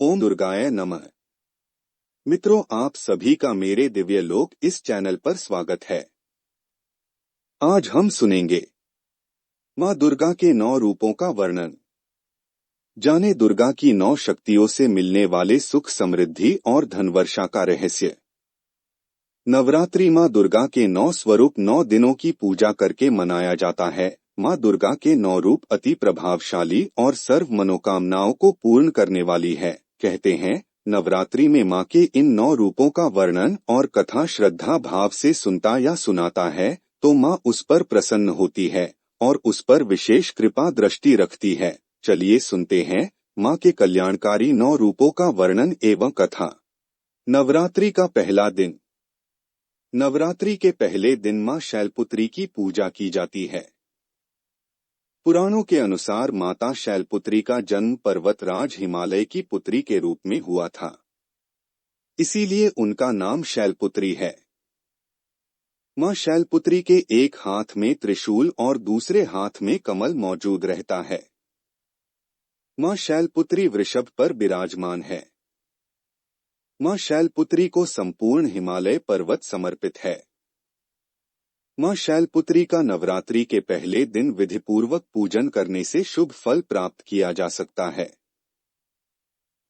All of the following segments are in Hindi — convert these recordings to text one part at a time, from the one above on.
ओम दुर्गाय नमः। मित्रों, आप सभी का मेरे दिव्य लोक इस चैनल पर स्वागत है। आज हम सुनेंगे माँ दुर्गा के 9 रूपों का वर्णन। जाने दुर्गा की 9 शक्तियों से मिलने वाले सुख, समृद्धि और धनवर्षा का रहस्य। नवरात्रि माँ दुर्गा के 9 स्वरूप 9 दिनों की पूजा करके मनाया जाता है। माँ दुर्गा के 9 रूप अति प्रभावशाली और सर्व मनोकामनाओं को पूर्ण करने वाली है। कहते हैं, नवरात्रि में माँ के इन 9 रूपों का वर्णन और कथा श्रद्धा भाव से सुनता या सुनाता है तो माँ उस पर प्रसन्न होती है और उस पर विशेष कृपा दृष्टि रखती है। चलिए सुनते हैं माँ के कल्याणकारी 9 रूपों का वर्णन एवं कथा। नवरात्रि का पहला दिन। नवरात्रि के पहले दिन माँ शैलपुत्री की पूजा की जाती है। पुराणों के अनुसार माता शैलपुत्री का जन्म पर्वतराज हिमालय की पुत्री के रूप में हुआ था, इसीलिए उनका नाम शैलपुत्री है। मां शैलपुत्री के एक हाथ में त्रिशूल और दूसरे हाथ में कमल मौजूद रहता है। मां शैलपुत्री वृषभ पर विराजमान है। मां शैलपुत्री को संपूर्ण हिमालय पर्वत समर्पित है। मां शैलपुत्री का नवरात्रि के पहले दिन विधिपूर्वक पूजन करने से शुभ फल प्राप्त किया जा सकता है।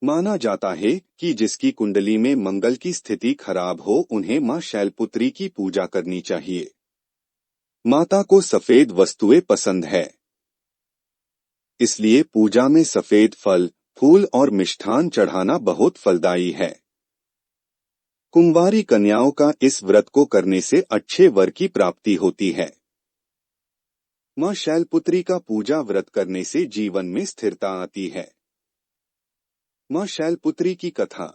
माना जाता है कि जिसकी कुंडली में मंगल की स्थिति खराब हो उन्हें मां शैलपुत्री की पूजा करनी चाहिए। माता को सफेद वस्तुएं पसंद है, इसलिए पूजा में सफेद फल, फूल और मिष्ठान चढ़ाना बहुत फलदायी है। कुंवारी कन्याओं का इस व्रत को करने से अच्छे वर की प्राप्ति होती है। मां शैलपुत्री का पूजा व्रत करने से जीवन में स्थिरता आती है। मां शैलपुत्री की कथा।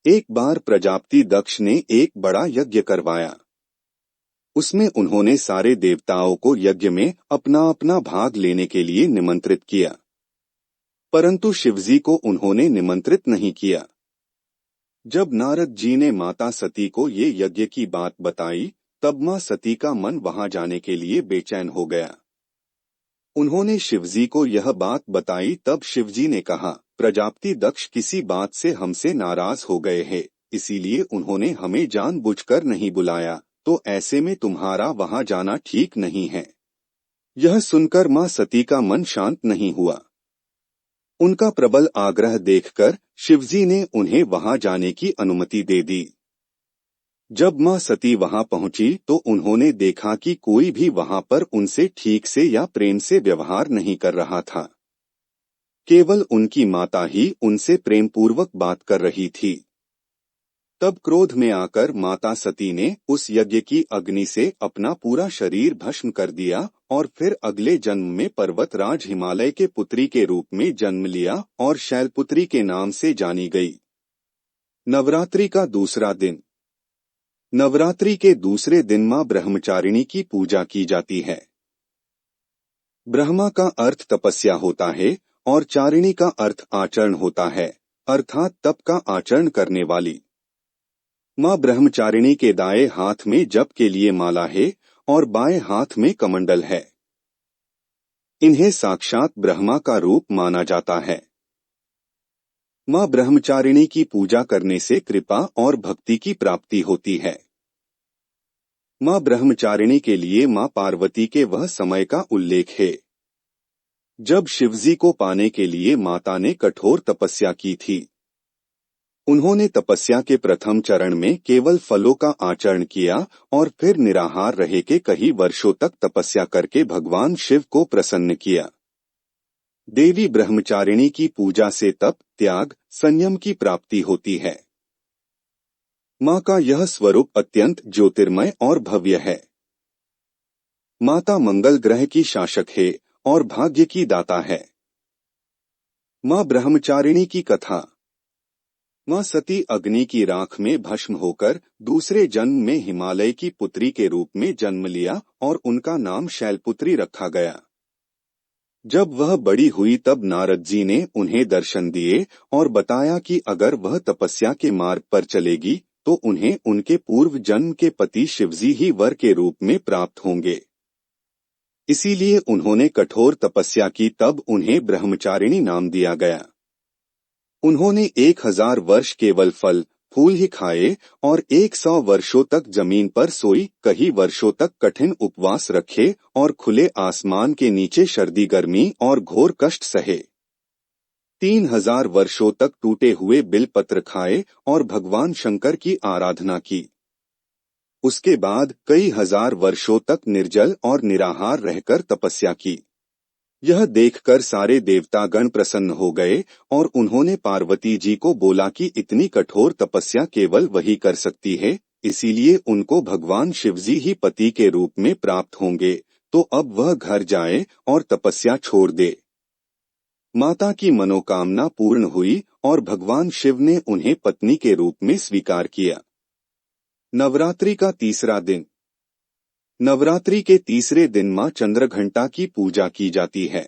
एक बार प्रजापति दक्ष ने एक बड़ा यज्ञ करवाया। उसमें उन्होंने सारे देवताओं को यज्ञ में अपना अपना भाग लेने के लिए निमंत्रित किया, परंतु शिवजी को उन्होंने निमंत्रित नहीं किया। जब नारद जी ने माता सती को ये यज्ञ की बात बताई, तब मां सती का मन वहां जाने के लिए बेचैन हो गया। उन्होंने शिवजी को यह बात बताई, तब शिवजी ने कहा, प्रजापति दक्ष किसी बात से हमसे नाराज हो गए हैं, इसीलिए उन्होंने हमें जानबूझकर नहीं बुलाया, तो ऐसे में तुम्हारा वहां जाना ठीक नहीं है। यह सुनकर मां सती का मन शांत नहीं हुआ। उनका प्रबल आग्रह देखकर शिवजी ने उन्हें वहां जाने की अनुमति दे दी। जब मां सती वहां पहुंची तो उन्होंने देखा कि कोई भी वहां पर उनसे ठीक से या प्रेम से व्यवहार नहीं कर रहा था। केवल उनकी माता ही उनसे प्रेम पूर्वक बात कर रही थी। तब क्रोध में आकर माता सती ने उस यज्ञ की अग्नि से अपना पूरा शरीर भस्म कर दिया और फिर अगले जन्म में पर्वतराज हिमालय के पुत्री के रूप में जन्म लिया और शैलपुत्री के नाम से जानी गई। नवरात्रि का दूसरा दिन। नवरात्रि के दूसरे दिन मां ब्रह्मचारिणी की पूजा की जाती है। ब्रह्मा का अर्थ तपस्या होता है और चारिणी का अर्थ आचरण होता है, अर्थात तप का आचरण करने वाली। मां ब्रह्मचारिणी के दाएं हाथ में जप के लिए माला है और बाएं हाथ में कमंडल है। इन्हें साक्षात ब्रह्मा का रूप माना जाता है। मां ब्रह्मचारिणी की पूजा करने से कृपा और भक्ति की प्राप्ति होती है। मां ब्रह्मचारिणी के लिए मां पार्वती के वह समय का उल्लेख है जब शिवजी को पाने के लिए माता ने कठोर तपस्या की थी। उन्होंने तपस्या के प्रथम चरण में केवल फलों का आचरण किया और फिर निराहार रहे के कई वर्षों तक तपस्या करके भगवान शिव को प्रसन्न किया। देवी ब्रह्मचारिणी की पूजा से तप, त्याग, संयम की प्राप्ति होती है। मां का यह स्वरूप अत्यंत ज्योतिर्मय और भव्य है। माता मंगल ग्रह की शासक है और भाग्य की दाता है। मां ब्रह्मचारिणी की कथा। मां सती अग्नि की राख में भस्म होकर दूसरे जन्म में हिमालय की पुत्री के रूप में जन्म लिया और उनका नाम शैलपुत्री रखा गया। जब वह बड़ी हुई तब नारद जी ने उन्हें दर्शन दिए और बताया कि अगर वह तपस्या के मार्ग पर चलेगी तो उन्हें उनके पूर्व जन्म के पति शिवजी ही वर के रूप में प्राप्त होंगे। इसीलिए उन्होंने कठोर तपस्या की, तब उन्हें ब्रह्मचारिणी नाम दिया गया। उन्होंने 1000 वर्ष केवल फल फूल ही खाए और 100 वर्षों तक जमीन पर सोई, कई वर्षों तक कठिन उपवास रखे और खुले आसमान के नीचे सर्दी गर्मी और घोर कष्ट सहे। 3000 वर्षों तक टूटे हुए बिलपत्र खाए और भगवान शंकर की आराधना की। उसके बाद कई हजार वर्षों तक निर्जल और निराहार रहकर तपस्या की। यह देखकर सारे देवतागण प्रसन्न हो गए और उन्होंने पार्वती जी को बोला कि इतनी कठोर तपस्या केवल वही कर सकती है, इसीलिए उनको भगवान शिवजी ही पति के रूप में प्राप्त होंगे, तो अब वह घर जाए और तपस्या छोड़ दे। माता की मनोकामना पूर्ण हुई और भगवान शिव ने उन्हें पत्नी के रूप में स्वीकार किया। नवरात्रि का तीसरा दिन। नवरात्रि के तीसरे दिन मां चंद्रघंटा की पूजा की जाती है।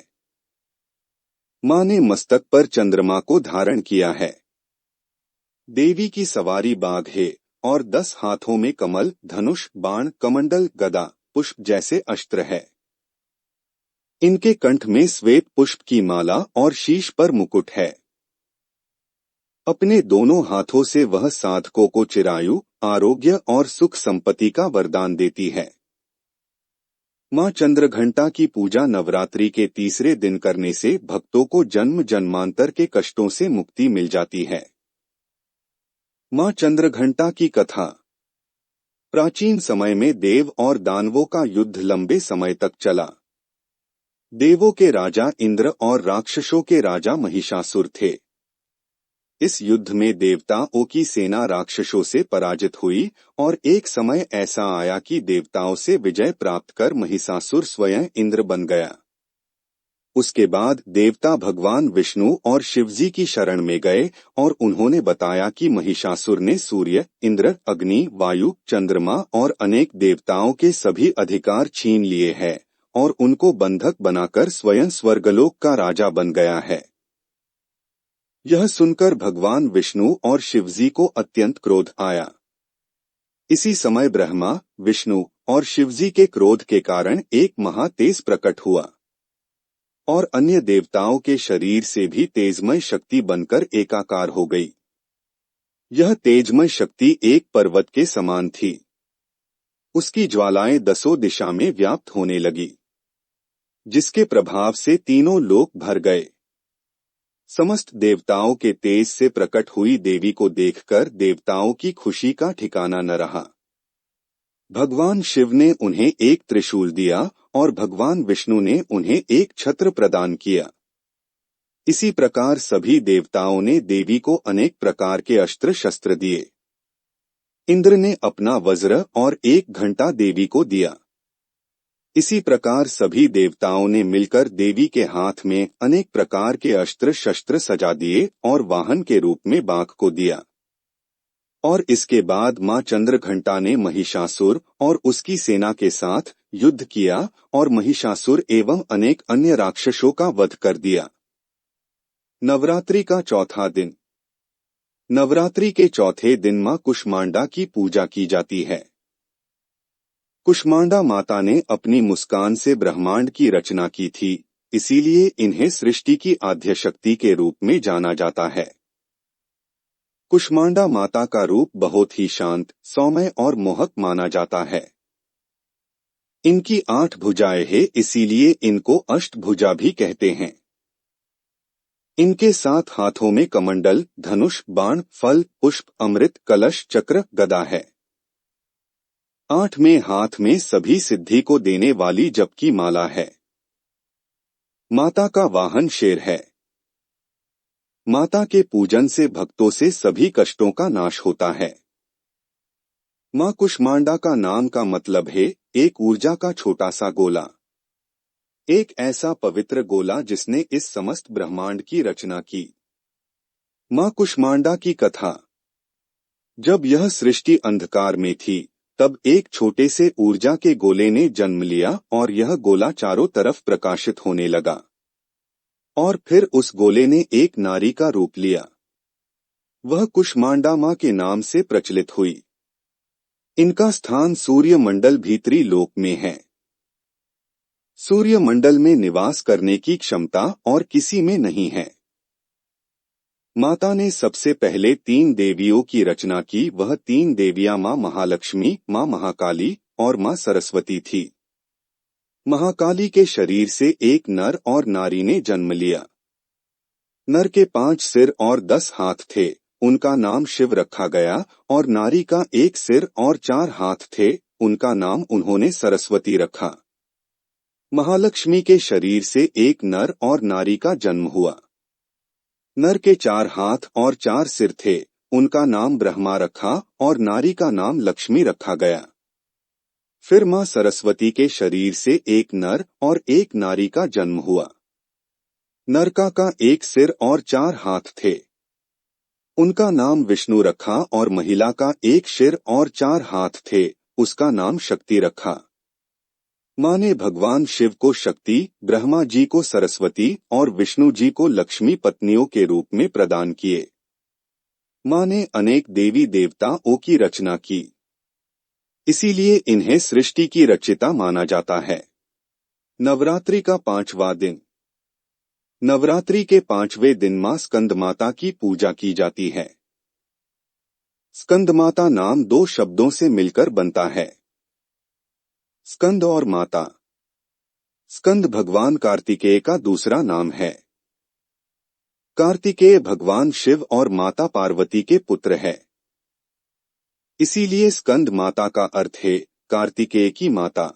मां ने मस्तक पर चंद्रमा को धारण किया है। देवी की सवारी बाघ है और 10 हाथों में कमल, धनुष, बाण, कमंडल, गदा, पुष्प जैसे अस्त्र है। इनके कंठ में श्वेत पुष्प की माला और शीश पर मुकुट है। अपने दोनों हाथों से वह साधकों को चिरायु, आरोग्य और सुख संपत्ति का वरदान देती है। मां चंद्रघंटा की पूजा नवरात्रि के तीसरे दिन करने से भक्तों को जन्म जन्मांतर के कष्टों से मुक्ति मिल जाती है। मां चंद्रघंटा की कथा। प्राचीन समय में देव और दानवों का युद्ध लंबे समय तक चला। देवों के राजा इंद्र और राक्षसों के राजा महिषासुर थे। इस युद्ध में देवताओं की सेना राक्षसों से पराजित हुई और एक समय ऐसा आया कि देवताओं से विजय प्राप्त कर महिषासुर स्वयं इंद्र बन गया। उसके बाद देवता भगवान विष्णु और शिवजी की शरण में गए और उन्होंने बताया कि महिषासुर ने सूर्य, इंद्र, अग्नि, वायु, चंद्रमा और अनेक देवताओं के सभी अधिकार छीन लिए हैं और उनको बंधक बनाकर स्वयं स्वर्गलोक का राजा बन गया है। यह सुनकर भगवान विष्णु और शिवजी को अत्यंत क्रोध आया। इसी समय ब्रह्मा, विष्णु और शिवजी के क्रोध के कारण एक महातेज प्रकट हुआ और अन्य देवताओं के शरीर से भी तेजमय शक्ति बनकर एकाकार हो गई। यह तेजमय शक्ति एक पर्वत के समान थी। उसकी ज्वालाएं 10 दिशा में व्याप्त होने लगी, जिसके प्रभाव से तीनों लोक भर गए। समस्त देवताओं के तेज से प्रकट हुई देवी को देखकर देवताओं की खुशी का ठिकाना न रहा। भगवान शिव ने उन्हें एक त्रिशूल दिया और भगवान विष्णु ने उन्हें एक छत्र प्रदान किया। इसी प्रकार सभी देवताओं ने देवी को अनेक प्रकार के अस्त्र शस्त्र दिए। इंद्र ने अपना वज्र और एक घंटा देवी को दिया। इसी प्रकार सभी देवताओं ने मिलकर देवी के हाथ में अनेक प्रकार के अस्त्र शस्त्र सजा दिए और वाहन के रूप में बाघ को दिया। और इसके बाद मां चंद्रघंटा ने महिषासुर और उसकी सेना के साथ युद्ध किया और महिषासुर एवं अनेक अन्य राक्षसों का वध कर दिया। नवरात्रि का चौथा दिन। नवरात्रि के चौथे दिन मां कुष्मांडा की पूजा की जाती है। कुष्मांडा माता ने अपनी मुस्कान से ब्रह्मांड की रचना की थी, इसीलिए इन्हें सृष्टि की आद्य शक्ति के रूप में जाना जाता है। कुष्मांडा माता का रूप बहुत ही शांत, सौम्य और मोहक माना जाता है। इनकी 8 भुजाएं हैं, इसीलिए इनको अष्टभुजा भी कहते हैं। इनके 7 हाथों में कमंडल, धनुष, बाण, फल, पुष्प, अमृत, कलश, चक्र, गदा है। 8वें हाथ में सभी सिद्धि को देने वाली जप की माला है। माता का वाहन शेर है। माता के पूजन से भक्तों से सभी कष्टों का नाश होता है। मां कुष्मांडा का नाम का मतलब है एक ऊर्जा का छोटा सा गोला, एक ऐसा पवित्र गोला जिसने इस समस्त ब्रह्मांड की रचना की। मां कुष्मांडा की कथा। जब यह सृष्टि अंधकार में थी, तब एक छोटे से ऊर्जा के गोले ने जन्म लिया और यह गोला चारों तरफ प्रकाशित होने लगा। और फिर उस गोले ने एक नारी का रूप लिया। वह कुष्मांडा मां के नाम से प्रचलित हुई। इनका स्थान सूर्य मंडल भीतरी लोक में है। सूर्य मंडल में निवास करने की क्षमता और किसी में नहीं है। माता ने सबसे पहले 3 देवियों की रचना की। वह 3 देवियां माँ महालक्ष्मी, माँ महाकाली और माँ सरस्वती थी। महाकाली के शरीर से एक नर और नारी ने जन्म लिया। नर के 5 सिर और 10 हाथ थे, उनका नाम शिव रखा गया, और नारी का 1 सिर और 4 हाथ थे, उनका नाम उन्होंने सरस्वती रखा। महालक्ष्मी के शरीर से एक नर और नारी का जन्म हुआ। नर के 4 हाथ और 4 सिर थे, उनका नाम ब्रह्मा रखा और नारी का नाम लक्ष्मी रखा गया। फिर माँ सरस्वती के शरीर से एक नर और एक नारी का जन्म हुआ। नर का 1 सिर और 4 हाथ थे, उनका नाम विष्णु रखा, और महिला का 1 सिर और 4 हाथ थे, उसका नाम शक्ति रखा। माँ ने भगवान शिव को शक्ति, ब्रह्मा जी को सरस्वती और विष्णु जी को लक्ष्मी पत्नियों के रूप में प्रदान किए। माँ ने अनेक देवी देवताओं की रचना की, इसीलिए इन्हें सृष्टि की रचिता माना जाता है। नवरात्रि का 5वां दिन। नवरात्रि के 5वें दिन माँ स्कंदमाता की पूजा की जाती है। स्कंदमाता नाम 2 शब्दों से मिलकर बनता है, स्कंद और माता। स्कंद भगवान कार्तिकेय का दूसरा नाम है। कार्तिकेय भगवान शिव और माता पार्वती के पुत्र है, इसीलिए स्कंद माता का अर्थ है कार्तिकेय की माता।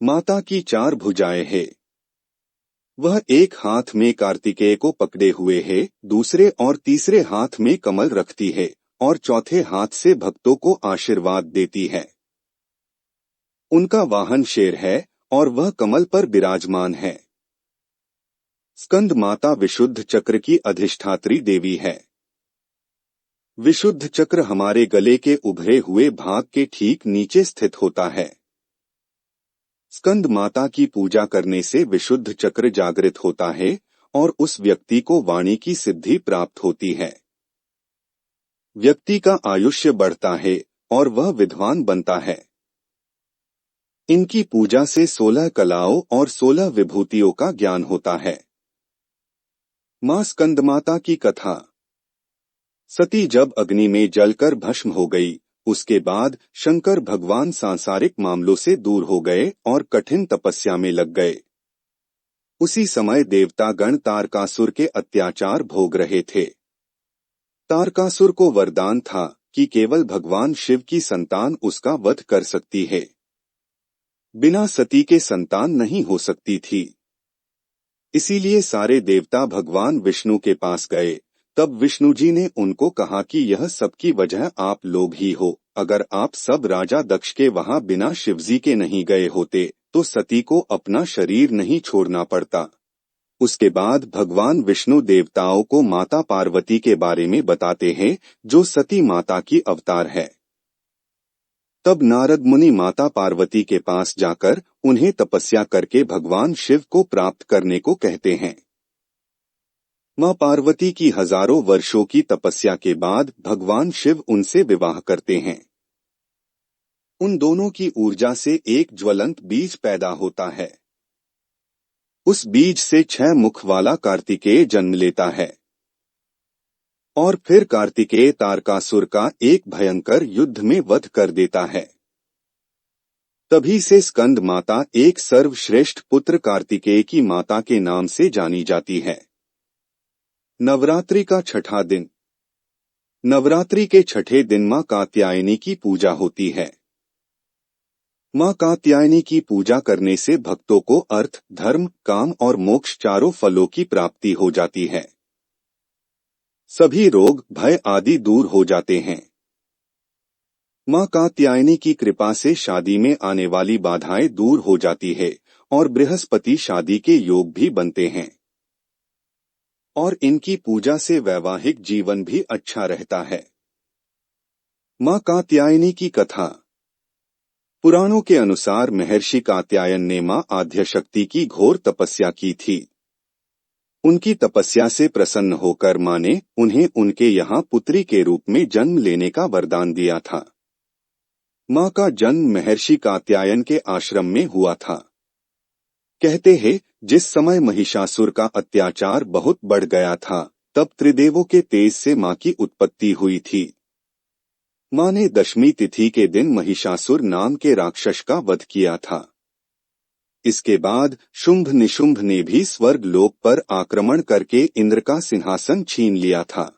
माता की 4 भुजाएं हैं। वह एक हाथ में कार्तिकेय को पकड़े हुए है, दूसरे और तीसरे हाथ में कमल रखती है और चौथे हाथ से भक्तों को आशीर्वाद देती है। उनका वाहन शेर है और वह कमल पर विराजमान है। स्कंद माता विशुद्ध चक्र की अधिष्ठात्री देवी है। विशुद्ध चक्र हमारे गले के उभरे हुए भाग के ठीक नीचे स्थित होता है। स्कंद माता की पूजा करने से विशुद्ध चक्र जागृत होता है और उस व्यक्ति को वाणी की सिद्धि प्राप्त होती है। व्यक्ति का आयुष्य बढ़ता है और वह विद्वान बनता है। इनकी पूजा से 16 कलाओं और 16 विभूतियों का ज्ञान होता है। मां स्कंदमाता की कथा। सती जब अग्नि में जलकर भस्म हो गई, उसके बाद शंकर भगवान सांसारिक मामलों से दूर हो गए और कठिन तपस्या में लग गए। उसी समय देवतागण तारकासुर के अत्याचार भोग रहे थे। तारकासुर को वरदान था कि केवल भगवान शिव की संतान उसका वध कर सकती है, बिना सती के संतान नहीं हो सकती थी। इसीलिए सारे देवता भगवान विष्णु के पास गए। तब विष्णु जी ने उनको कहा कि यह सबकी वजह आप लोग ही हो। अगर आप सब राजा दक्ष के वहां बिना शिवजी के नहीं गए होते तो सती को अपना शरीर नहीं छोड़ना पड़ता। उसके बाद भगवान विष्णु देवताओं को माता पार्वती के बारे में बताते हैं, जो सती माता की अवतार है। तब नारद मुनि माता पार्वती के पास जाकर उन्हें तपस्या करके भगवान शिव को प्राप्त करने को कहते हैं। मां पार्वती की हजारों वर्षों की तपस्या के बाद भगवान शिव उनसे विवाह करते हैं। उन दोनों की ऊर्जा से एक ज्वलंत बीज पैदा होता है। उस बीज से 6 मुख वाला कार्तिकेय जन्म लेता है और फिर कार्तिकेय तारकासुर का एक भयंकर युद्ध में वध कर देता है। तभी से स्कंद माता एक सर्वश्रेष्ठ पुत्र कार्तिकेय की माता के नाम से जानी जाती है। नवरात्रि का 6वां दिन। नवरात्रि के 6ठे दिन मां कात्यायनी की पूजा होती है। मां कात्यायनी की पूजा करने से भक्तों को अर्थ, धर्म, काम और मोक्ष चारों फलों की प्राप्ति हो जाती है। सभी रोग, भय आदि दूर हो जाते हैं। मां कात्यायनी की कृपा से शादी में आने वाली बाधाएं दूर हो जाती है और बृहस्पति शादी के योग भी बनते हैं। और इनकी पूजा से वैवाहिक जीवन भी अच्छा रहता है। मां कात्यायनी की कथा। पुराणों के अनुसार महर्षि कात्यायन ने मां आद्यशक्ति की घोर तपस्या की थी। उनकी तपस्या से प्रसन्न होकर मां ने उन्हें उनके यहाँ पुत्री के रूप में जन्म लेने का वरदान दिया था। मां का जन्म महर्षि कात्यायन के आश्रम में हुआ था। कहते हैं, जिस समय महिषासुर का अत्याचार बहुत बढ़ गया था, तब त्रिदेवों के तेज से मां की उत्पत्ति हुई थी। मां ने दशमी तिथि के दिन महिषासुर नाम के राक्षस का वध किया था। इसके बाद शुंभ निशुंभ ने भी स्वर्ग लोक पर आक्रमण करके इंद्र का सिंहासन छीन लिया था।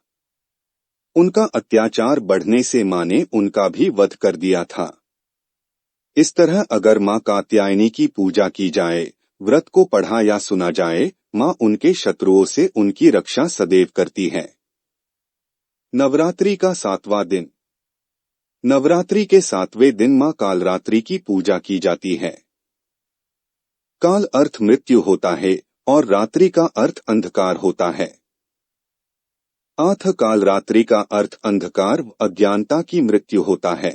उनका अत्याचार बढ़ने से मां ने उनका भी वध कर दिया था। इस तरह अगर मां कात्यायनी की पूजा की जाए, व्रत को पढ़ा या सुना जाए, मां उनके शत्रुओं से उनकी रक्षा सदैव करती है। नवरात्रि का 7वां दिन। नवरात्रि के 7वें दिन मां कालरात्रि की पूजा की जाती है। काल अर्थ मृत्यु होता है और रात्रि का अर्थ अंधकार होता है। कालरात्रि का अर्थ अंधकार व अज्ञानता की मृत्यु होता है।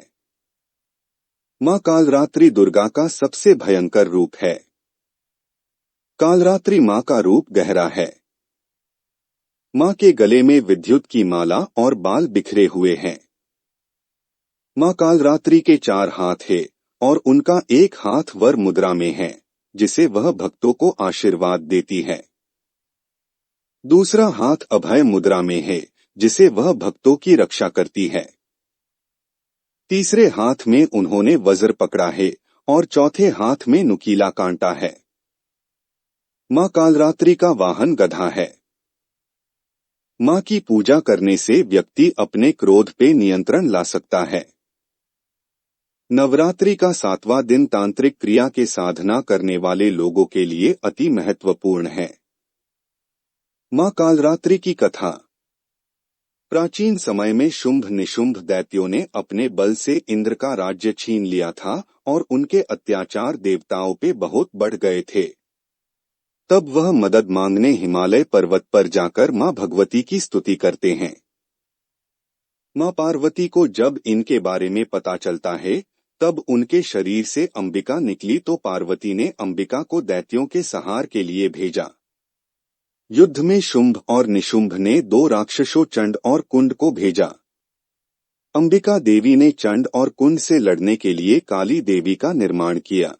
मां कालरात्रि दुर्गा का सबसे भयंकर रूप है। कालरात्रि मां का रूप गहरा है। मां के गले में विद्युत की माला और बाल बिखरे हुए हैं। मां कालरात्रि के 4 हाथ है और उनका एक हाथ वर मुद्रा में है, जिसे वह भक्तों को आशीर्वाद देती है। दूसरा हाथ अभय मुद्रा में है, जिसे वह भक्तों की रक्षा करती है। तीसरे हाथ में उन्होंने वज्र पकड़ा है और चौथे हाथ में नुकीला कांटा है। मां कालरात्रि का वाहन गधा है। मां की पूजा करने से व्यक्ति अपने क्रोध पे नियंत्रण ला सकता है। नवरात्रि का 7वां दिन तांत्रिक क्रिया के साधना करने वाले लोगों के लिए अति महत्वपूर्ण है। मां कालरात्रि की कथा। प्राचीन समय में शुंभ निशुंभ दैत्यों ने अपने बल से इंद्र का राज्य छीन लिया था और उनके अत्याचार देवताओं पे बहुत बढ़ गए थे। तब वह मदद मांगने हिमालय पर्वत पर जाकर मां भगवती की स्तुति करते हैं। मां पार्वती को जब इनके बारे में पता चलता है, तब उनके शरीर से अंबिका निकली तो पार्वती ने अंबिका को दैत्यों के संहार के लिए भेजा। युद्ध में शुंभ और निशुंभ ने 2 राक्षसों चंड और कुंड को भेजा। अंबिका देवी ने चंड और कुंड से लड़ने के लिए काली देवी का निर्माण किया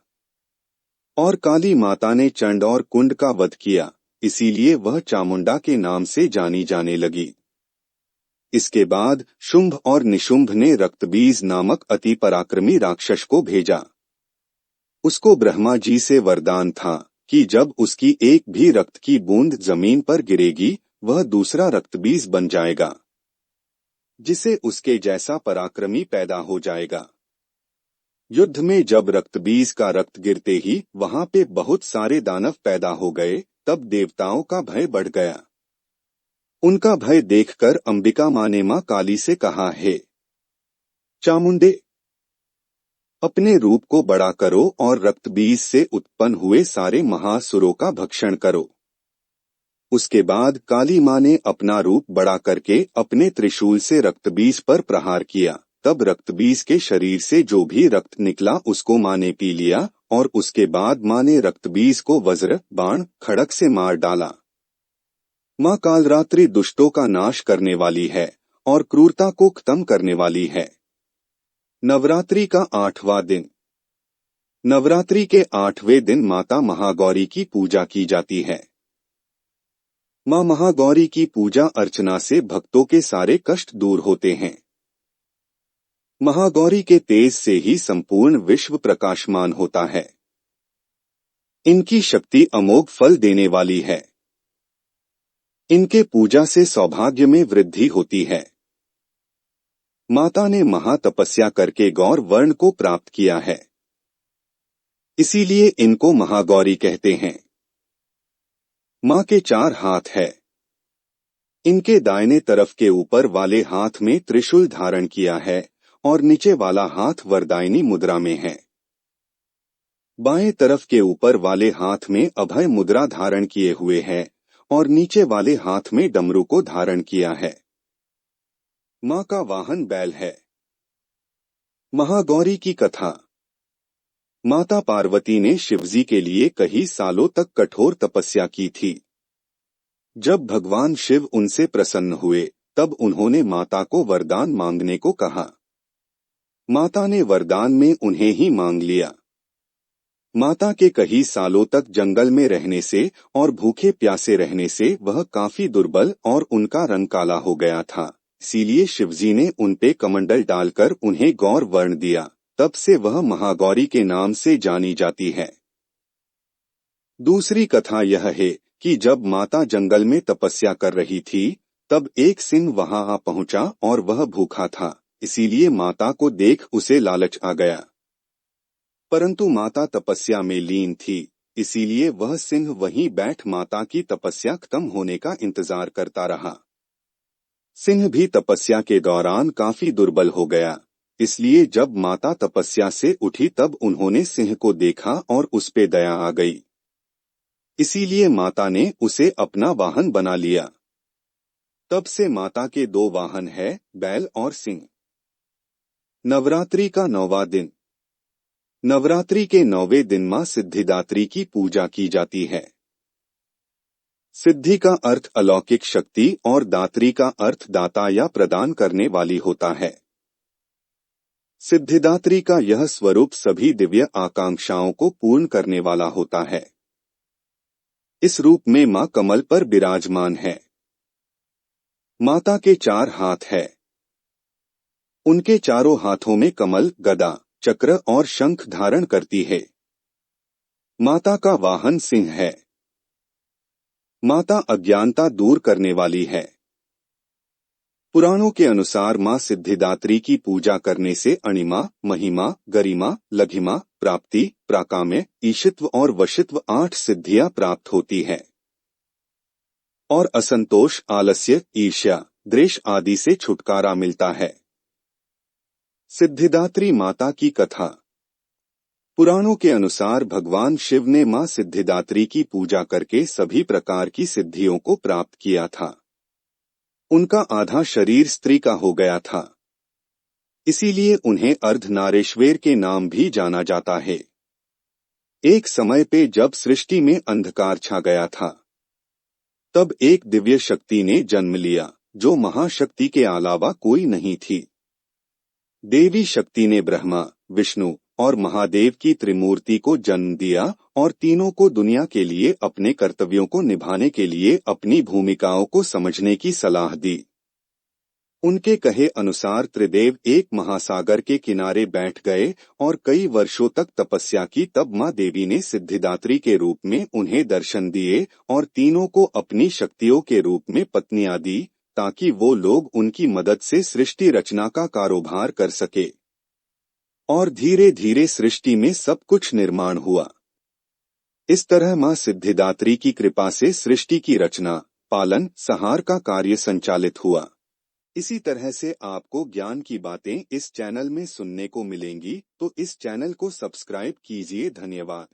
और काली माता ने चंड और कुंड का वध किया, इसीलिए वह चामुंडा के नाम से जानी जाने लगी। इसके बाद शुंभ और निशुंभ ने रक्तबीज नामक अति पराक्रमी राक्षस को भेजा। उसको ब्रह्मा जी से वरदान था कि जब उसकी एक भी रक्त की बूंद जमीन पर गिरेगी, वह दूसरा रक्तबीज बन जाएगा, जिसे उसके जैसा पराक्रमी पैदा हो जाएगा। युद्ध में जब रक्तबीज का रक्त गिरते ही वहां पे बहुत सारे दानव पैदा हो गए, तब देवताओं का भय बढ़ गया। उनका भय देखकर अंबिका मां ने मां काली से कहा, हे चामुंडे, अपने रूप को बड़ा करो और रक्तबीज से उत्पन्न हुए सारे महासुरों का भक्षण करो। उसके बाद काली मां ने अपना रूप बड़ा करके अपने त्रिशूल से रक्तबीज पर प्रहार किया। तब रक्तबीज के शरीर से जो भी रक्त निकला उसको मां ने पी लिया और उसके बाद मां ने रक्तबीज को वज्र, बाण, खड़ग से मार डाला। मां कालरात्रि दुष्टों का नाश करने वाली है और क्रूरता को खत्म करने वाली है। नवरात्रि का 8वां दिन। नवरात्रि के 8वें दिन माता महागौरी की पूजा की जाती है। मां महागौरी की पूजा अर्चना से भक्तों के सारे कष्ट दूर होते हैं। महागौरी के तेज से ही संपूर्ण विश्व प्रकाशमान होता है। इनकी शक्ति अमोघ फल देने वाली है। इनके पूजा से सौभाग्य में वृद्धि होती है। माता ने महातपस्या करके गौर वर्ण को प्राप्त किया है, इसीलिए इनको महागौरी कहते हैं। मां के 4 हाथ है। इनके दाहिने तरफ के ऊपर वाले हाथ में त्रिशूल धारण किया है और नीचे वाला हाथ वरदायिनी मुद्रा में है। बाएं तरफ के ऊपर वाले हाथ में अभय मुद्रा धारण किए हुए है और नीचे वाले हाथ में डमरू को धारण किया है। मां का वाहन बैल है। महागौरी की कथा। माता पार्वती ने शिवजी के लिए कई सालों तक कठोर तपस्या की थी। जब भगवान शिव उनसे प्रसन्न हुए, तब उन्होंने माता को वरदान मांगने को कहा। माता ने वरदान में उन्हें ही मांग लिया। माता के कई सालों तक जंगल में रहने से और भूखे प्यासे रहने से वह काफी दुर्बल और उनका रंग काला हो गया था। इसीलिए शिवजी ने उनपे कमंडल डालकर उन्हें गौर वर्ण दिया। तब से वह महागौरी के नाम से जानी जाती है। दूसरी कथा यह है कि जब माता जंगल में तपस्या कर रही थी, तब एक सिंह वहां आ पहुंचा और वह भूखा था। इसीलिए माता को देख उसे लालच आ गया। परंतु माता तपस्या में लीन थी, इसीलिए वह सिंह वहीं बैठ माता की तपस्या खत्म होने का इंतजार करता रहा। सिंह भी तपस्या के दौरान काफी दुर्बल हो गया। इसलिए जब माता तपस्या से उठी तब उन्होंने सिंह को देखा और उस पे दया आ गई। इसीलिए माता ने उसे अपना वाहन बना लिया। तब से माता के दो वाहन है, बैल और सिंह। नवरात्रि का 9वां दिन। नवरात्रि के 9वें दिन मां सिद्धिदात्री की पूजा की जाती है। सिद्धि का अर्थ अलौकिक शक्ति और दात्री का अर्थ दाता या प्रदान करने वाली होता है। सिद्धिदात्री का यह स्वरूप सभी दिव्य आकांक्षाओं को पूर्ण करने वाला होता है। इस रूप में मां कमल पर विराजमान है। माता के 4 हाथ है। उनके चारों हाथों में कमल, गदा, चक्र और शंख धारण करती है। माता का वाहन सिंह है। माता अज्ञानता दूर करने वाली है। पुराणों के अनुसार मां सिद्धिदात्री की पूजा करने से अणिमा, महिमा, गरिमा, लघिमा, प्राप्ति, प्राकाम्य, ईशित्व और वशित्व 8 सिद्धियां प्राप्त होती है और असंतोष, आलस्य, ईर्ष्या, द्वेष आदि से छुटकारा मिलता है। सिद्धिदात्री माता की कथा। पुराणों के अनुसार भगवान शिव ने मां सिद्धिदात्री की पूजा करके सभी प्रकार की सिद्धियों को प्राप्त किया था। उनका आधा शरीर स्त्री का हो गया था। इसीलिए उन्हें अर्धनारीश्वर के नाम भी जाना जाता है। एक समय पे जब सृष्टि में अंधकार छा गया था, तब एक दिव्य शक्ति ने जन्म लिया, जो महाशक्ति के अलावा कोई नहीं थी। देवी शक्ति ने ब्रह्मा, विष्णु और महादेव की त्रिमूर्ति को जन्म दिया और तीनों को दुनिया के लिए अपने कर्तव्यों को निभाने के लिए अपनी भूमिकाओं को समझने की सलाह दी। उनके कहे अनुसार त्रिदेव एक महासागर के किनारे बैठ गए और कई वर्षों तक तपस्या की। तब मां देवी ने सिद्धिदात्री के रूप में उन्हें दर्शन दिए और तीनों को अपनी शक्तियों के रूप में पत्नियां दी, ताकि वो लोग उनकी मदद से सृष्टि रचना का कारोबार कर सके। और धीरे धीरे सृष्टि में सब कुछ निर्माण हुआ। इस तरह मां सिद्धिदात्री की कृपा से सृष्टि की रचना, पालन, संहार का कार्य संचालित हुआ। इसी तरह से आपको ज्ञान की बातें इस चैनल में सुनने को मिलेंगी, तो इस चैनल को सब्सक्राइब कीजिए। धन्यवाद।